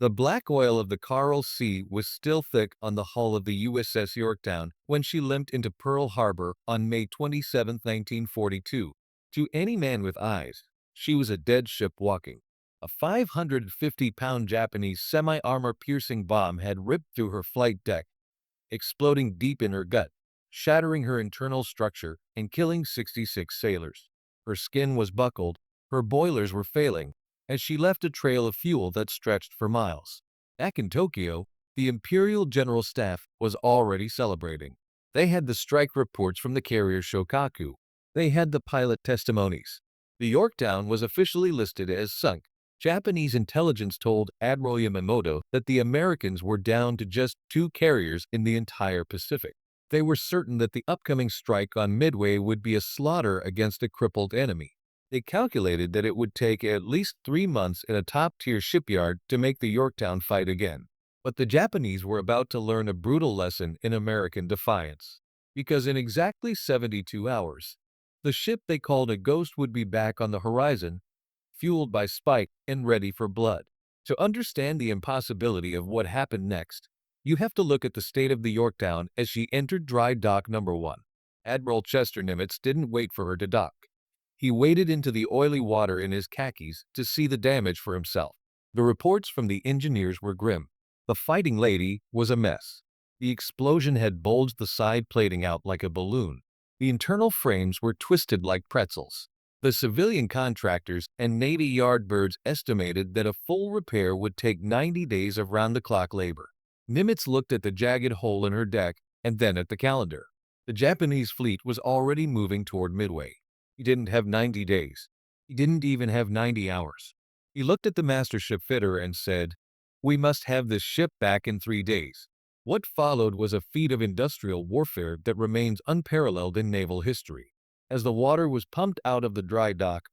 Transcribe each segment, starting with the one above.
The black oil of the Coral Sea was still thick on the hull of the USS Yorktown when she limped into Pearl Harbor on May 27, 1942. To any man with eyes, she was a dead ship walking. A 550-pound Japanese semi-armor piercing bomb had ripped through her flight deck, exploding deep in her gut, shattering her internal structure and killing 66 sailors. Her skin was buckled, her boilers were failing, as she left a trail of fuel that stretched for miles. Back in Tokyo, the Imperial General Staff was already celebrating. They had the strike reports from the carrier Shokaku. They had the pilot testimonies. The Yorktown was officially listed as sunk. Japanese intelligence told Admiral Yamamoto that the Americans were down to just 2 carriers in the entire Pacific. They were certain that the upcoming strike on Midway would be a slaughter against a crippled enemy. They calculated that it would take at least 3 months in a top-tier shipyard to make the Yorktown fight again. But the Japanese were about to learn a brutal lesson in American defiance. Because in exactly 72 hours, the ship they called a Ghost would be back on the horizon, fueled by spike and ready for blood. To understand the impossibility of what happened next, you have to look at the state of the Yorktown as she entered dry dock number 1. Admiral Chester Nimitz didn't wait for her to dock. He waded into the oily water in his khakis to see the damage for himself. The reports from the engineers were grim. The Fighting Lady was a mess. The explosion had bulged the side plating out like a balloon. The internal frames were twisted like pretzels. The civilian contractors and Navy yardbirds estimated that a full repair would take 90 days of round-the-clock labor. Nimitz looked at the jagged hole in her deck and then at the calendar. The Japanese fleet was already moving toward Midway. He didn't have 90 days. He didn't even have 90 hours. He looked at the master ship fitter and said, "We must have this ship back in 3 days." What followed was a feat of industrial warfare that remains unparalleled in naval history. As the water was pumped out of the dry dock,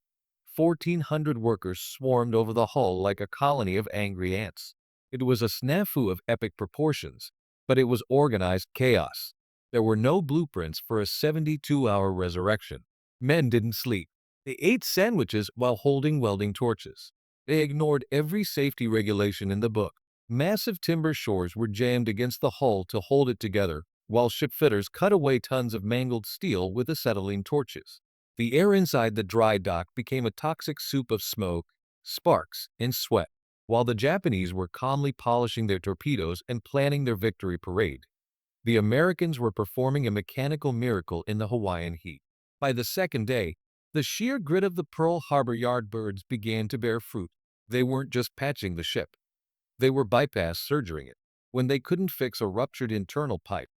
1,400 workers swarmed over the hull like a colony of angry ants. It was a snafu of epic proportions, but it was organized chaos. There were no blueprints for a 72-hour resurrection. Men didn't sleep. They ate sandwiches while holding welding torches. They ignored every safety regulation in the book. Massive timber shores were jammed against the hull to hold it together, while shipfitters cut away tons of mangled steel with acetylene torches. The air inside the dry dock became a toxic soup of smoke, sparks, and sweat, while the Japanese were calmly polishing their torpedoes and planning their victory parade. The Americans were performing a mechanical miracle in the Hawaiian heat. By the second day, the sheer grit of the Pearl Harbor yardbirds began to bear fruit. They weren't just patching the ship. They were bypass surgerying it. When they couldn't fix a ruptured internal pipe,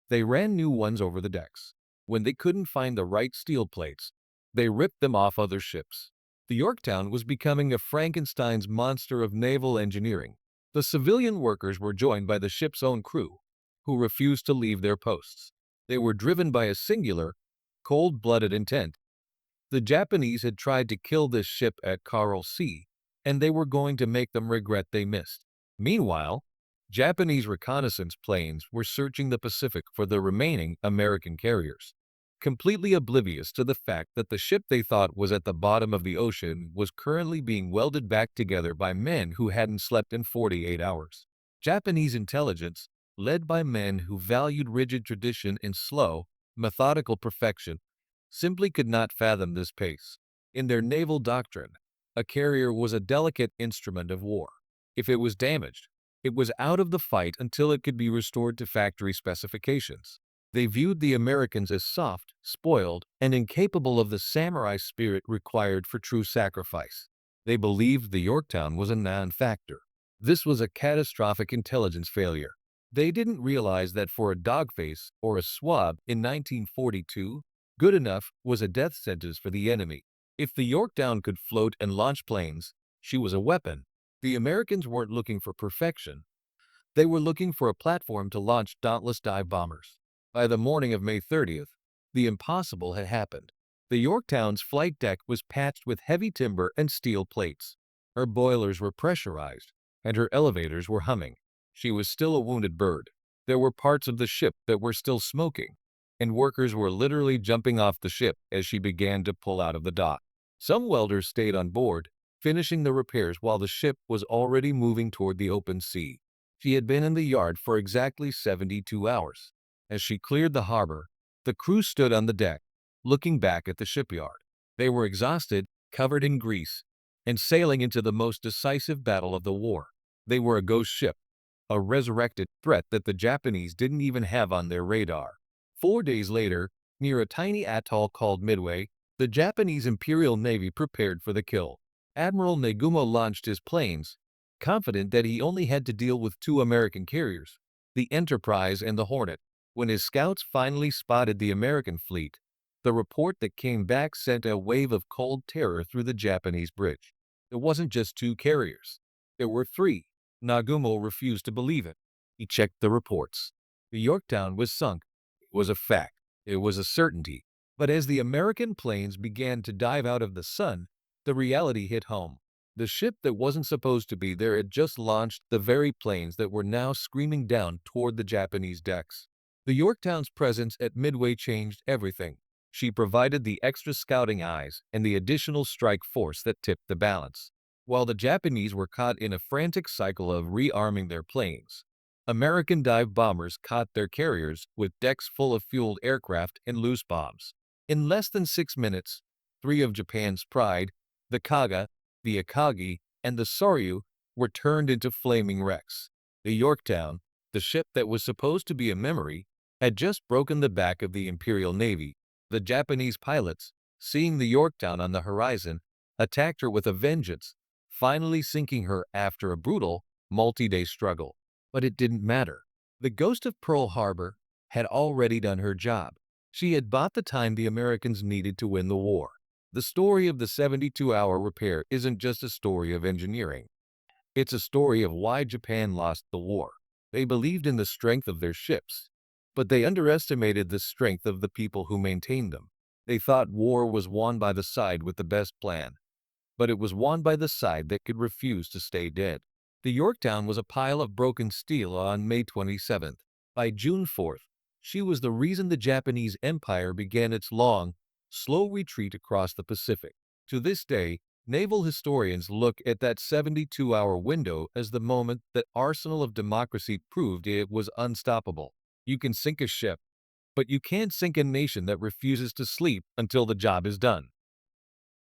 they ran new ones over the decks. When they couldn't find the right steel plates, they ripped them off other ships. The Yorktown was becoming a Frankenstein's monster of naval engineering. The civilian workers were joined by the ship's own crew, who refused to leave their posts. They were driven by a singular, cold-blooded intent. The Japanese had tried to kill this ship at Coral Sea, and they were going to make them regret they missed. Meanwhile, Japanese reconnaissance planes were searching the Pacific for the remaining American carriers, completely oblivious to the fact that the ship they thought was at the bottom of the ocean was currently being welded back together by men who hadn't slept in 48 hours. Japanese intelligence, led by men who valued rigid tradition and slow, methodical perfection, simply could not fathom this pace. In their naval doctrine, a carrier was a delicate instrument of war. If it was damaged, it was out of the fight until it could be restored to factory specifications. They viewed the Americans as soft, spoiled, and incapable of the samurai spirit required for true sacrifice. They believed the Yorktown was a non-factor. This was a catastrophic intelligence failure. They didn't realize that for a dogface or a swab in 1942, good enough was a death sentence for the enemy. If the Yorktown could float and launch planes, she was a weapon. The Americans weren't looking for perfection. They were looking for a platform to launch dauntless dive bombers. By the morning of May 30th, the impossible had happened. The Yorktown's flight deck was patched with heavy timber and steel plates. Her boilers were pressurized, and her elevators were humming. She was still a wounded bird. There were parts of the ship that were still smoking, and workers were literally jumping off the ship as she began to pull out of the dock. Some welders stayed on board, finishing the repairs while the ship was already moving toward the open sea. She had been in the yard for exactly 72 hours. As she cleared the harbor, the crew stood on the deck, looking back at the shipyard. They were exhausted, covered in grease, and sailing into the most decisive battle of the war. They were a ghost ship, a resurrected threat that the Japanese didn't even have on their radar. 4 days later, near a tiny atoll called Midway, the Japanese Imperial Navy prepared for the kill. Admiral Nagumo launched his planes, confident that he only had to deal with two American carriers, the Enterprise and the Hornet. When his scouts finally spotted the American fleet, the report that came back sent a wave of cold terror through the Japanese bridge. It wasn't just two carriers. There were three. Nagumo refused to believe it. He checked the reports. The Yorktown was sunk. It was a fact. It was a certainty. But as the American planes began to dive out of the sun, the reality hit home. The ship that wasn't supposed to be there had just launched the very planes that were now screaming down toward the Japanese decks. The Yorktown's presence at Midway changed everything. She provided the extra scouting eyes and the additional strike force that tipped the balance. While the Japanese were caught in a frantic cycle of rearming their planes, American dive bombers caught their carriers with decks full of fueled aircraft and loose bombs. In less than 6 minutes, three of Japan's pride, the Kaga, the Akagi, and the Soryu, were turned into flaming wrecks. The Yorktown, the ship that was supposed to be a memory, had just broken the back of the Imperial Navy. The Japanese pilots, seeing the Yorktown on the horizon, attacked her with a vengeance, finally sinking her after a brutal, multi-day struggle. But it didn't matter. The ghost of Pearl Harbor had already done her job. She had bought the time the Americans needed to win the war. The story of the 72-hour repair isn't just a story of engineering. It's a story of why Japan lost the war. They believed in the strength of their ships, but they underestimated the strength of the people who maintained them. They thought war was won by the side with the best plan, but it was won by the side that could refuse to stay dead. The Yorktown was a pile of broken steel on May 27th. By June 4th, she was the reason the Japanese Empire began its long, slow retreat across the Pacific. To this day, naval historians look at that 72-hour window as the moment that arsenal of democracy proved it was unstoppable. You can sink a ship, but you can't sink a nation that refuses to sleep until the job is done.